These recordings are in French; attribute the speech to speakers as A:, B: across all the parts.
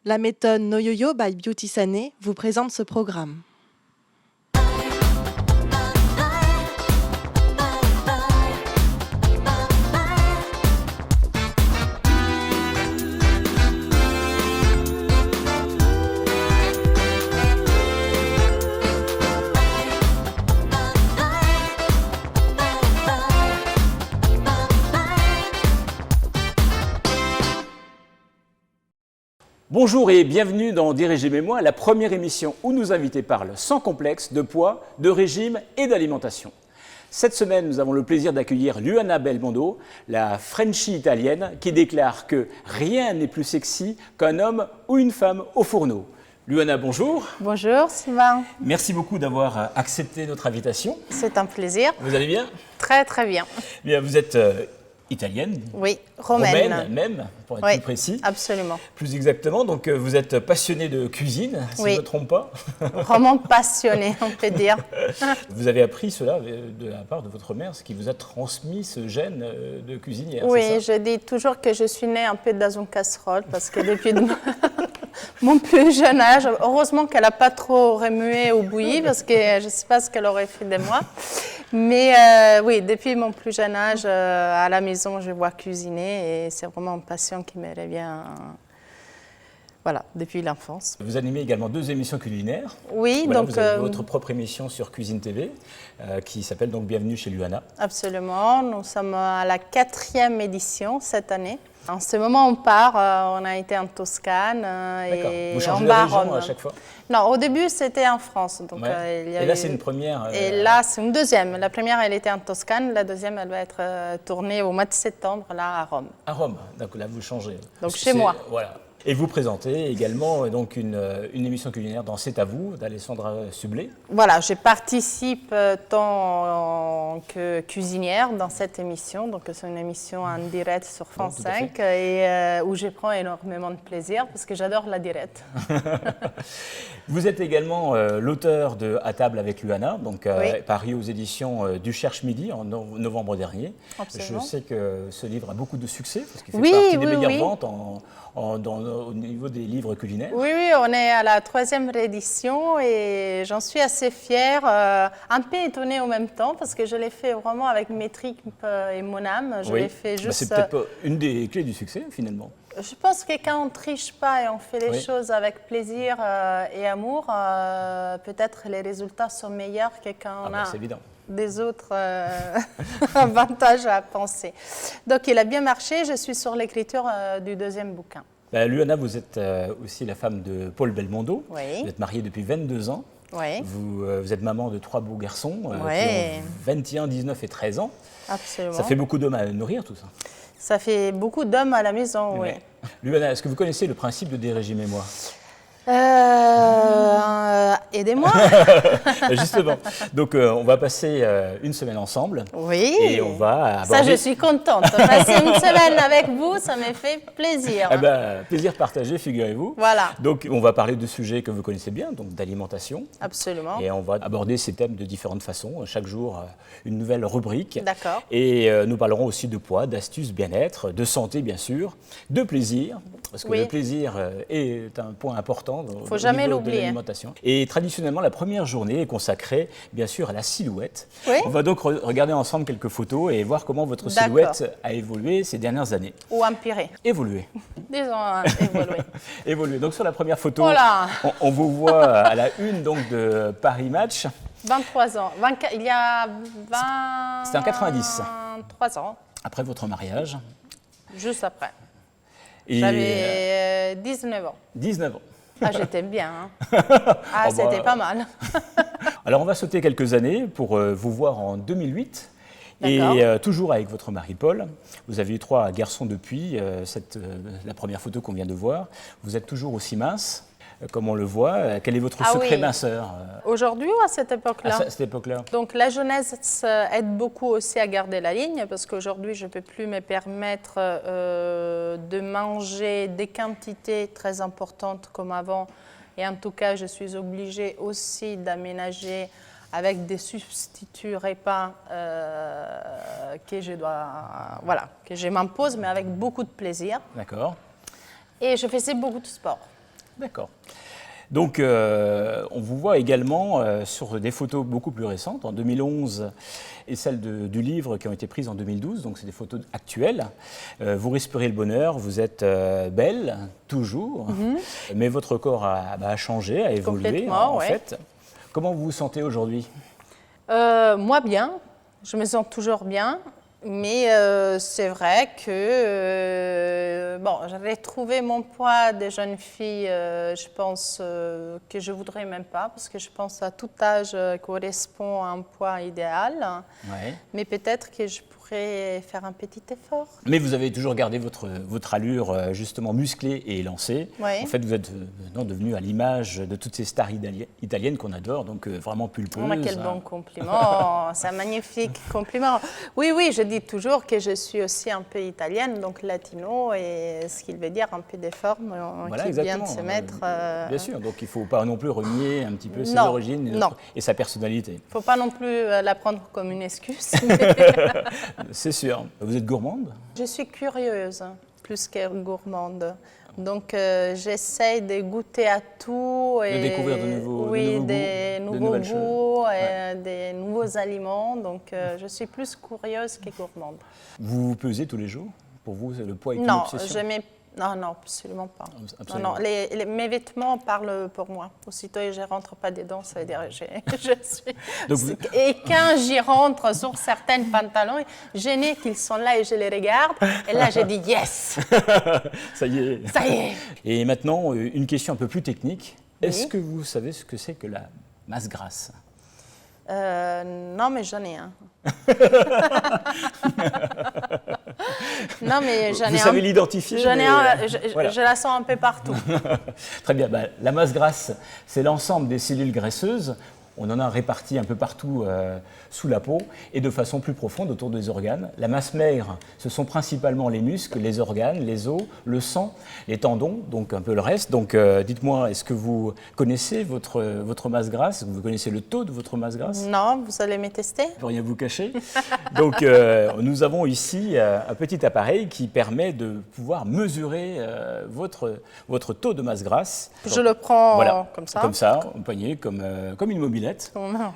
A: La méthode No Yo-Yo by Beauty Sané vous présente ce programme.
B: Bonjour et bienvenue dans Des régimes et moi, la première émission où nos invités parlent sans complexe de poids, de régime et d'alimentation. Cette semaine, nous avons le plaisir d'accueillir Luana Belmondo, la Frenchie italienne, qui déclare que rien n'est plus sexy qu'un homme ou une femme au fourneau. Luana, bonjour.
C: Bonjour Sylvain.
B: Merci beaucoup d'avoir accepté notre invitation.
C: C'est un plaisir.
B: Vous allez bien?
C: Très très bien.
B: Bien, vous êtes italienne?
C: Oui, romaine.
B: Même, pour être
C: Oui,
B: plus précis.
C: absolument.
B: Plus exactement, donc vous êtes passionnée de cuisine, si
C: Oui.
B: je ne me trompe pas.
C: Vraiment passionnée, on peut dire.
B: Vous avez appris cela de la part de votre mère, ce qui vous a transmis ce gène de cuisinière,
C: Oui,
B: c'est ça?
C: je dis toujours que je suis née un peu dans une casserole parce que depuis mon plus jeune âge, heureusement qu'elle n'a pas trop remué ou bouilli parce que je ne sais pas ce qu'elle aurait fait de moi. Mais oui, depuis mon plus jeune âge, à la maison, je vois cuisiner et c'est vraiment une passion qui me revient, voilà, depuis l'enfance.
B: Vous animez également 2 émissions culinaires.
C: Oui,
B: Voilà,
C: donc
B: vous avez votre propre émission sur Cuisine TV qui s'appelle donc Bienvenue chez Luana.
C: absolument. Nous sommes à la 4e édition cette année. En ce moment, on part. On a été en Toscane
B: D'accord.
C: et
B: Vous
C: on
B: changez
C: va
B: la
C: à
B: région
C: Rome.
B: à chaque fois?
C: Non, au début, c'était en France. Donc,
B: Ouais.
C: il y a
B: Et là,
C: eu-
B: c'est une première.
C: Et là, c'est une deuxième. La première, elle était en Toscane. La deuxième, elle va être tournée au mois de septembre, là, à Rome.
B: À Rome. Donc là, vous changez.
C: Donc,
B: Parce que
C: chez
B: c'est-
C: moi.
B: Voilà. Et vous présentez également donc une émission culinaire dans C'est à vous d'Alessandra Sublet.
C: Voilà, je participe tant que cuisinière dans cette émission. Donc, c'est une émission en direct sur France
B: tout à
C: 5 et où je prends énormément de plaisir parce que j'adore la direct.
B: Vous êtes également l'auteur de À table avec Luana, donc
C: Oui.
B: paru aux éditions du Cherche Midi en novembre dernier.
C: Absolument.
B: Je sais que ce livre a beaucoup de succès parce qu'il fait
C: Oui,
B: partie des
C: oui,
B: meilleures
C: oui.
B: ventes au niveau des livres culinaires.
C: Oui, oui, on est à la 3e réédition et j'en suis assez fière, un peu étonnée en même temps parce que je l'ai fait vraiment avec mes tripes et mon âme. Je l'ai fait
B: Bah,
C: juste.
B: c'est peut-être pas une des clés du succès finalement.
C: Je pense que quand on ne triche pas et on fait les
B: Oui.
C: choses avec plaisir et amour, peut-être les résultats sont meilleurs que quand on a
B: C'est évident.
C: des autres avantages à penser. Donc il a bien marché, je suis sur l'écriture du 2e bouquin.
B: Bah, Luana, vous êtes aussi la femme de Paul Belmondo.
C: Oui.
B: Vous êtes mariée depuis 22 ans.
C: Oui,
B: Vous êtes maman de 3 beaux garçons qui
C: Ouais.
B: ont 21, 19 et 13 ans.
C: absolument.
B: Ça fait beaucoup d'hommes à nourrir tout ça.
C: Ça fait beaucoup d'hommes à la maison, oui.
B: Ouais. Luana, est-ce que vous connaissez le principe de Des régimes et moi?
C: Aidez-moi.
B: Justement. Donc, on va passer une semaine ensemble.
C: Oui.
B: Et on va
C: Ça,
B: aborder...
C: je suis contente. Passer une semaine avec vous, ça me fait plaisir.
B: Eh ben, plaisir partagé, figurez-vous.
C: Voilà.
B: Donc, on va parler de sujets que vous connaissez bien, donc d'alimentation.
C: Absolument.
B: Et on va aborder ces thèmes de différentes façons. Chaque jour, une nouvelle rubrique.
C: D'accord.
B: Et nous parlerons aussi de poids, d'astuces, bien-être, de santé, bien sûr, de plaisir. Parce que
C: Oui.
B: le plaisir est un point important
C: Faut jamais
B: niveau de
C: l'oublier.
B: l'alimentation. Et traditionnellement, la première journée est consacrée, bien sûr, à la silhouette.
C: Oui.
B: On va donc regarder ensemble quelques photos et voir comment votre
C: D'accord.
B: silhouette a évolué ces dernières années.
C: Ou empirer.
B: Évolué.
C: Disons, évoluer.
B: Évolué. Donc sur la première photo,
C: Oh là.
B: on vous voit à la une donc, de Paris Match.
C: 23 ans. Il y a 20...
B: C'était en 90.
C: 3 ans,
B: Après votre mariage.
C: juste après.
B: Et
C: J'avais 19 ans.
B: 19 ans.
C: Ah, j'étais bien. Hein. Ah,
B: Oh, bah.
C: c'était pas mal.
B: Alors on va sauter quelques années pour vous voir en 2008. Et
C: D'accord.
B: toujours avec votre mari Paul. Vous avez eu 3 garçons depuis la première photo qu'on vient de voir. Vous êtes toujours aussi mince, comme on le voit. Quel est votre
C: Ah
B: secret
C: oui.
B: minceur
C: Aujourd'hui ou à cette époque-là?
B: à cette époque-là?
C: Donc la jeunesse aide beaucoup aussi à garder la ligne parce qu'aujourd'hui je ne peux plus me permettre de manger des quantités très importantes comme avant et en tout cas je suis obligée aussi d'aménager avec des substituts repas que je m'impose mais avec beaucoup de plaisir
B: D'accord.
C: et je faisais beaucoup de sport.
B: D'accord. Donc, on vous voit également sur des photos beaucoup plus récentes, en 2011, et celles du livre qui ont été prises en 2012, donc c'est des photos actuelles. Vous respirez le bonheur, vous êtes belle, toujours, mais votre corps a changé, a évolué, en fait. Comment vous vous sentez aujourd'hui?
C: Moi, bien. Je me sens toujours bien. Mais c'est vrai que bon, j'avais trouvé mon poids de jeune fille, je pense que je ne voudrais même pas, parce que je pense à tout âge correspond à un poids idéal.
B: Ouais.
C: Mais peut-être que je pourrais faire un petit effort.
B: Mais vous avez toujours gardé votre allure justement musclée et élancée.
C: Ouais.
B: En fait, vous êtes devenue à l'image de toutes ces stars italiennes qu'on adore, donc vraiment pulpeuses.
C: Oh, quel bon compliment, c'est un magnifique compliment. Oui, oui, je dis toujours que je suis aussi un peu italienne, donc latino, et ce qui veut dire un peu des formes
B: voilà,
C: qui
B: exactement.
C: viennent se mettre.
B: Bien sûr, donc il ne faut pas non plus renier un petit peu ses
C: Non,
B: origines
C: non.
B: et sa personnalité.
C: Il ne faut pas non plus la prendre comme une excuse.
B: C'est sûr. Vous êtes gourmande?
C: Je suis curieuse, plus que gourmande. Donc, j'essaye de goûter à tout. Et,
B: de découvrir de nouveaux,
C: oui,
B: des
C: nouveaux goûts,
B: ouais.
C: des nouveaux aliments. Donc, je suis plus curieuse que gourmande.
B: Vous vous pesez tous les jours? Pour vous, le poids est une
C: Non,
B: obsession?
C: non, absolument pas.
B: Absolument.
C: Non, mes vêtements parlent pour moi. Aussitôt que je ne rentre pas dedans, ça veut dire que je suis...
B: Donc
C: Et quand j'y rentre sur certains pantalons, gênée qu'ils sont là et je les regarde, et là je dis yes.
B: Ça y est.
C: Ça y est.
B: Et maintenant, une question un peu plus technique.
C: Oui.
B: Est-ce que vous savez ce que c'est que la masse grasse?
C: Non, mais j'en ai un. Non, mais j'en ai un.
B: Vous savez l'identifier?
C: J'en ai un,
B: voilà.
C: je la sens un peu partout.
B: Très bien. La masse grasse, c'est l'ensemble des cellules graisseuses. On en a réparti un peu partout sous la peau et de façon plus profonde autour des organes. La masse maigre, ce sont principalement les muscles, les organes, les os, le sang, les tendons, donc un peu le reste. Donc dites-moi, est-ce que vous connaissez votre masse grasse? Vous connaissez le taux de votre masse grasse?
C: Non, vous allez me tester?
B: Je ne peux rien vous cacher. Donc nous avons ici un petit appareil qui permet de pouvoir mesurer votre taux de masse grasse.
C: Je le prends
B: voilà,
C: comme ça?
B: Comme ça, au poignet, comme une mobilette.
C: Non.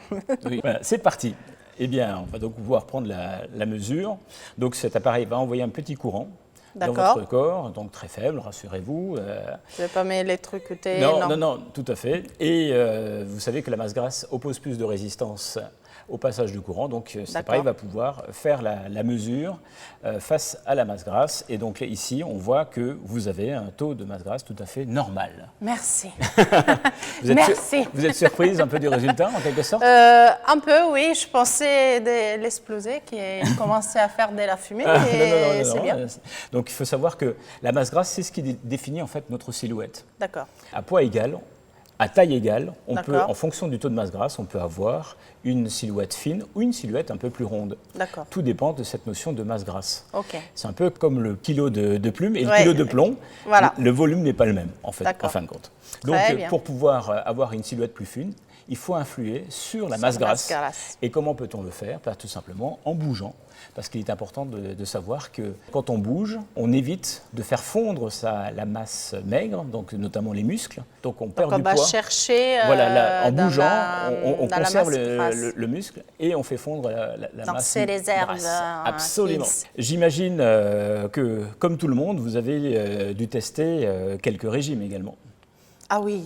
B: Oui, voilà, c'est parti. Eh bien, on va donc pouvoir prendre la mesure. Donc cet appareil va envoyer un petit courant dans votre corps, donc très faible, rassurez-vous.
C: Je ne vais pas m'électrocuter.
B: Non, tout à fait. Et vous savez que la masse grasse oppose plus de résistance au passage du courant, donc cet appareil va pouvoir faire la mesure face à la masse grasse. Et donc ici, on voit que vous avez un taux de masse grasse tout à fait normal.
C: Merci.
B: Merci. Vous êtes surprise un peu du résultat, en quelque sorte?
C: Un peu, oui. Je pensais de l'exploser, qu'il commençait à faire de la fumée, et c'est bien.
B: Donc il faut savoir que la masse grasse, c'est ce qui définit en fait notre silhouette.
C: D'accord.
B: À poids égal, à taille égale, on peut, en fonction du taux de masse grasse, on peut avoir une silhouette fine ou une silhouette un peu plus ronde.
C: D'accord.
B: Tout dépend de cette notion de masse grasse.
C: Ok.
B: C'est un peu comme le kilo de plume et le kilo de plomb.
C: Voilà.
B: Le volume n'est pas le même, en fait, en fin de compte. Donc, pour pouvoir avoir une silhouette plus fine, il faut influer sur la masse grasse. Et comment peut-on le faire? Tout simplement en bougeant. Parce qu'il est important de savoir que quand on bouge, on évite de faire fondre la masse maigre, donc notamment les muscles. Donc on perd du poids.
C: On va chercher
B: voilà, en bougeant, on conserve
C: le
B: muscle et on fait fondre la masse
C: c'est réserves
B: grasse. Absolument. J'imagine que, comme tout le monde, vous avez dû tester quelques régimes également.
C: Ah oui,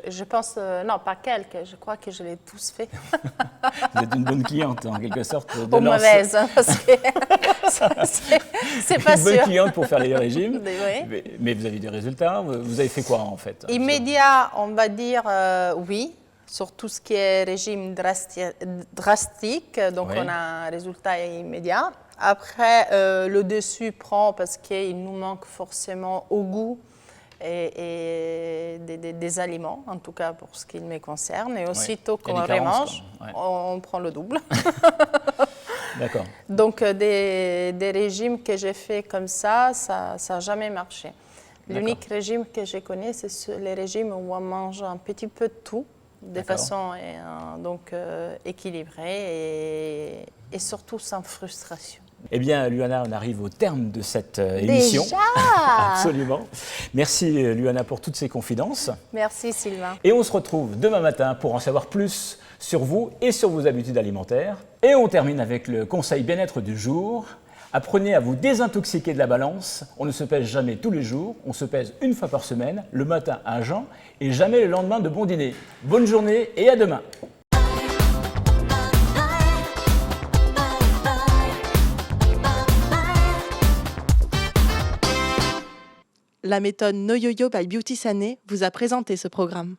C: je pense, non pas quelques, je crois que je l'ai tous fait.
B: Vous êtes une bonne cliente en quelque sorte.
C: Ou mauvaise, parce que c'est pas sûr.
B: Une bonne cliente pour faire les régimes,
C: oui.
B: mais vous avez des résultats. Vous avez fait quoi en fait?
C: Immédiat, on va dire oui, sur tout ce qui est régime drastique, donc on a un résultat immédiat. Après, le dessus prend parce qu'il nous manque forcément au goût et des aliments, en tout cas pour ce qui me concerne. Et aussitôt qu'on remange, on prend le double.
B: D'accord.
C: Donc des régimes que j'ai fait comme ça n'a jamais marché. L'unique régime que je connais, c'est les régimes où on mange un petit peu de tout, de façon équilibrée et surtout sans frustration.
B: Eh bien, Luana, on arrive au terme de cette émission.
C: Déjà
B: Absolument. Merci, Luana, pour toutes ces confidences.
C: Merci Sylvain.
B: Et on se retrouve demain matin pour en savoir plus sur vous et sur vos habitudes alimentaires. Et on termine avec le conseil bien-être du jour. Apprenez à vous désintoxiquer de la balance. On ne se pèse jamais tous les jours, on se pèse une fois par semaine, le matin à jeun et jamais le lendemain de bon dîner. Bonne journée et à demain.
A: La méthode No Yo-Yo by Beauty Sané vous a présenté ce programme.